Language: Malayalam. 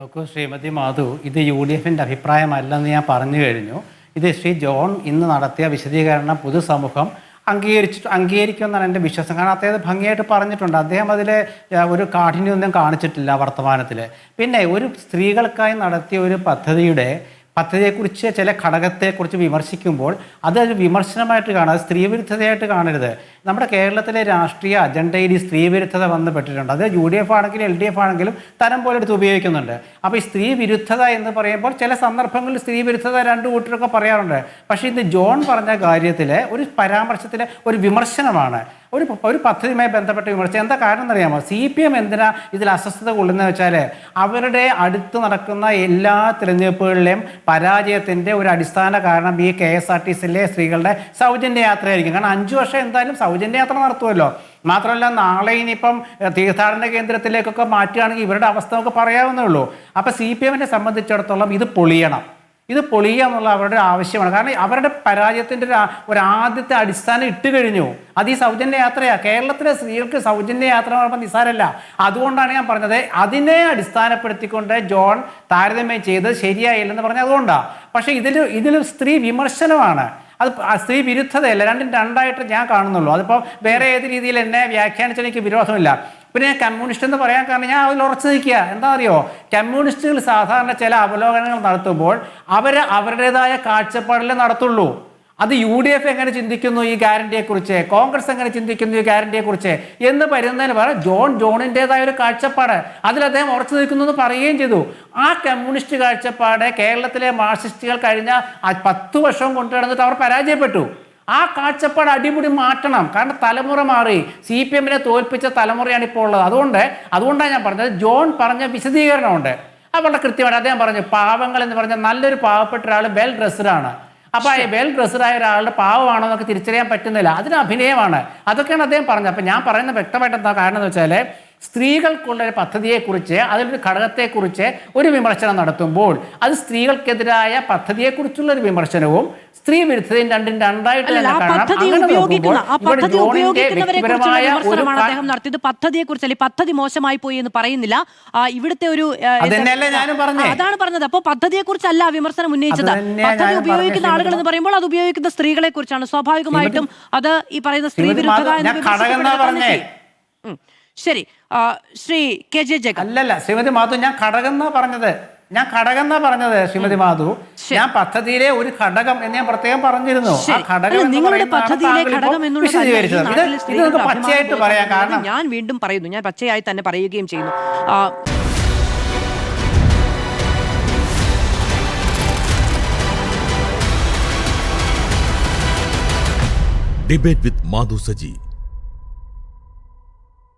നോക്കൂ ശ്രീമതി മാധു, ഇത് യു ഡി എഫിൻ്റെ അഭിപ്രായമല്ലെന്ന് ഞാൻ പറഞ്ഞു കഴിഞ്ഞു. ഇത് ശ്രീ ജോൺ ഇന്ന് നടത്തിയ വിശദീകരണം പൊതുസമൂഹം അംഗീകരിക്കുമെന്നാണ് എൻ്റെ വിശ്വാസം. കാരണം അദ്ദേഹം ഭംഗിയായിട്ട് പറഞ്ഞിട്ടുണ്ട്. അദ്ദേഹം അതിൽ ഒരു കാഠിന്യമൊന്നും കാണിച്ചിട്ടില്ല വർത്തമാനത്തിൽ. പിന്നെ ഒരു സ്ത്രീകൾക്കായി നടത്തിയ ഒരു പദ്ധതിയെക്കുറിച്ച് ചില ഘടകത്തെക്കുറിച്ച് വിമർശിക്കുമ്പോൾ അതൊരു വിമർശനമായിട്ട് കാണുക, സ്ത്രീവിരുദ്ധതയായിട്ട് കാണരുത്. നമ്മുടെ കേരളത്തിലെ രാഷ്ട്രീയ അജണ്ടയിൽ ഈ സ്ത്രീവിരുദ്ധത വന്നുപെട്ടിട്ടുണ്ട്. അത് യു ഡി എഫ് ആണെങ്കിലും എൽ ഡി എഫ് ആണെങ്കിലും തരം പോലെ എടുത്ത് ഉപയോഗിക്കുന്നുണ്ട്. അപ്പോൾ ഈ സ്ത്രീ വിരുദ്ധത എന്ന് പറയുമ്പോൾ ചില സന്ദർഭങ്ങളിൽ സ്ത്രീ വിരുദ്ധത രണ്ടു കൂട്ടരൊക്കെ പറയാറുണ്ട്. പക്ഷേ ഇത് ജോൺ പറഞ്ഞ കാര്യത്തിൽ ഒരു പരാമർശത്തിലെ ഒരു വിമർശനമാണ്, ഒരു പദ്ധതിയുമായി ബന്ധപ്പെട്ട വിമർശനം. എന്താ കാരണം എന്നറിയാമോ? CPM എന്തിനാ ഇതിൽ അസ്വസ്ഥത കൊള്ളുന്നത് വെച്ചാൽ അവരുടെ അടുത്ത് നടക്കുന്ന എല്ലാ തിരഞ്ഞെടുപ്പുകളിലെയും പരാജയത്തിൻ്റെ ഒരു അടിസ്ഥാന കാരണം ഈ KSRTCയിലെ സ്ത്രീകളുടെ സൗജന്യ യാത്രയായിരിക്കും. കാരണം 5 വർഷം എന്തായാലും സൗജന്യ യാത്ര നടത്തുമല്ലോ. മാത്രമല്ല നാളെ ഇനിയിപ്പം തീർത്ഥാടന കേന്ദ്രത്തിലേക്കൊക്കെ മാറ്റുകയാണെങ്കിൽ ഇവരുടെ അവസ്ഥ നമുക്ക് പറയാവുന്നേ ഉള്ളൂ. അപ്പോൾ CPMനെ സംബന്ധിച്ചിടത്തോളം ഇത് പൊളിയുക എന്നുള്ള അവരുടെ ആവശ്യമാണ്. കാരണം അവരുടെ പരാജയത്തിൻ്റെ ഒരു ആദ്യത്തെ അടിസ്ഥാനം ഇട്ട് കഴിഞ്ഞു. അത് ഈ സൗജന്യ യാത്രയാണ്. കേരളത്തിലെ സ്ത്രീകൾക്ക് സൗജന്യ യാത്ര പറയുമ്പോൾ നിസ്സാരമല്ല. അതുകൊണ്ടാണ് ഞാൻ പറഞ്ഞത് അതിനെ അടിസ്ഥാനപ്പെടുത്തിക്കൊണ്ട് ജോൺ താരതമ്യം ചെയ്ത് ശരിയായില്ലെന്ന് പറഞ്ഞത് അതുകൊണ്ടാണ്. പക്ഷേ ഇതിൽ സ്ത്രീ വിമർശനമാണ്, അത് സ്ത്രീ വിരുദ്ധതയല്ല. രണ്ടായിട്ട് ഞാൻ കാണുന്നുള്ളൂ. അതിപ്പോൾ വേറെ ഏത് രീതിയിൽ എന്നെ വ്യാഖ്യാനിച്ചാൽ എനിക്ക് വിരോധമില്ല. പിന്നെ കമ്മ്യൂണിസ്റ്റ് എന്ന് പറയാൻ കാരണം ഞാൻ അതിൽ ഉറച്ചു നിൽക്കുക. എന്താ അറിയോ, കമ്മ്യൂണിസ്റ്റുകൾ സാധാരണ ചില അവലോകനങ്ങൾ നടത്തുമ്പോൾ അവരുടേതായ കാഴ്ചപ്പാടിലേ നടത്തുള്ളൂ. അത് UDF എങ്ങനെ ചിന്തിക്കുന്നു ഈ ഗ്യാരണ്ടിയെക്കുറിച്ച്, കോൺഗ്രസ് എങ്ങനെ ചിന്തിക്കുന്നു ഈ ഗ്യാരണ്ടിയെക്കുറിച്ച് എന്ന് പറയുന്നതിന് പകരം ജോണിൻ്റെതായ ഒരു കാഴ്ചപ്പാട് അതിൽ അദ്ദേഹം ഉറച്ചു നിൽക്കുന്നു എന്ന് പറയുകയും ചെയ്തു. ആ കമ്മ്യൂണിസ്റ്റ് കാഴ്ചപ്പാട് കേരളത്തിലെ മാർക്സിസ്റ്റുകൾ കഴിഞ്ഞ 10 വർഷം കൊണ്ടുവന്നിട്ട് അവർ പരാജയപ്പെട്ടു. ആ കാഴ്ചപ്പാട് അടിമുടി മാറ്റണം. കാരണം തലമുറ മാറി. CPMനെ തോൽപ്പിച്ച തലമുറയാണ് ഇപ്പോൾ ഉള്ളത്. അതുകൊണ്ടാണ് ഞാൻ പറഞ്ഞത് ജോൺ പറഞ്ഞ വിശദീകരണമുണ്ട്. അത് വളരെ കൃത്യമായിട്ട് അദ്ദേഹം പറഞ്ഞു, പാവങ്ങൾ എന്ന് പറഞ്ഞാൽ നല്ലൊരു പാവപ്പെട്ട ഒരാൾ വെൽ ഡ്രസ്ഡാണ്. അപ്പോൾ ഈ വെൽ ഡ്രസ്ഡായ ഒരാളുടെ പാവമാണോ എന്നൊക്കെ തിരിച്ചറിയാൻ പറ്റുന്നില്ല. അതിന് അഭിനയമാണ്. അതൊക്കെയാണ് അദ്ദേഹം പറഞ്ഞത്. അപ്പം ഞാൻ പറയുന്നത് വ്യക്തമായിട്ട് എന്താ കാരണം എന്ന് വെച്ചാൽ സ്ത്രീകൾക്കുള്ള ഒരു പദ്ധതിയെക്കുറിച്ച്, അതിലൊരു ഘടകത്തെക്കുറിച്ച് ഒരു വിമർശനം നടത്തുമ്പോൾ അത് സ്ത്രീകൾക്കെതിരായ പദ്ധതിയെക്കുറിച്ചുള്ള ഒരു വിമർശനവും സ്ത്രീ വിരുദ്ധതയും രണ്ടായിട്ട് പദ്ധതി മോശമായി പോയി എന്ന് പറയുന്നില്ല. ഇവിടുത്തെ ഒരു അതാണ് പറഞ്ഞത്. അപ്പോൾ പദ്ധതിയെ കുറിച്ചല്ല വിമർശനം ഉന്നയിച്ചത്. പദ്ധതി ഉപയോഗിക്കുന്ന ആളുകൾ എന്ന് പറയുമ്പോൾ അത് ഉപയോഗിക്കുന്ന സ്ത്രീകളെ കുറിച്ചാണ്. സ്വാഭാവികമായിട്ടും അത് ഈ പറയുന്ന സ്ത്രീ വിരുദ്ധത. ശരി, ശ്രീ KJ ജേക്കബ്. അല്ലല്ല ശ്രീമതി മാധു, ഞാൻ ഘടകം എന്നാ പറഞ്ഞത് ശ്രീമതി മാധു. ഞാൻ പദ്ധതിയിലെ ഒരു ഘടകം എന്ന് ഞാൻ പ്രത്യേകം പറഞ്ഞിരുന്നു. ആ ഘടകം നിങ്ങളുടെ പദ്ധതിയിലെ ഘടകം ഇത് പച്ചയായിട്ട് പറയാം. കാരണം ഞാൻ വീണ്ടും പറയുന്നു, ഞാൻ പച്ചയായി തന്നെ പറയുകയും ചെയ്യുന്നു. ഡിബേറ്റ് വിത്ത് മാധു സജി.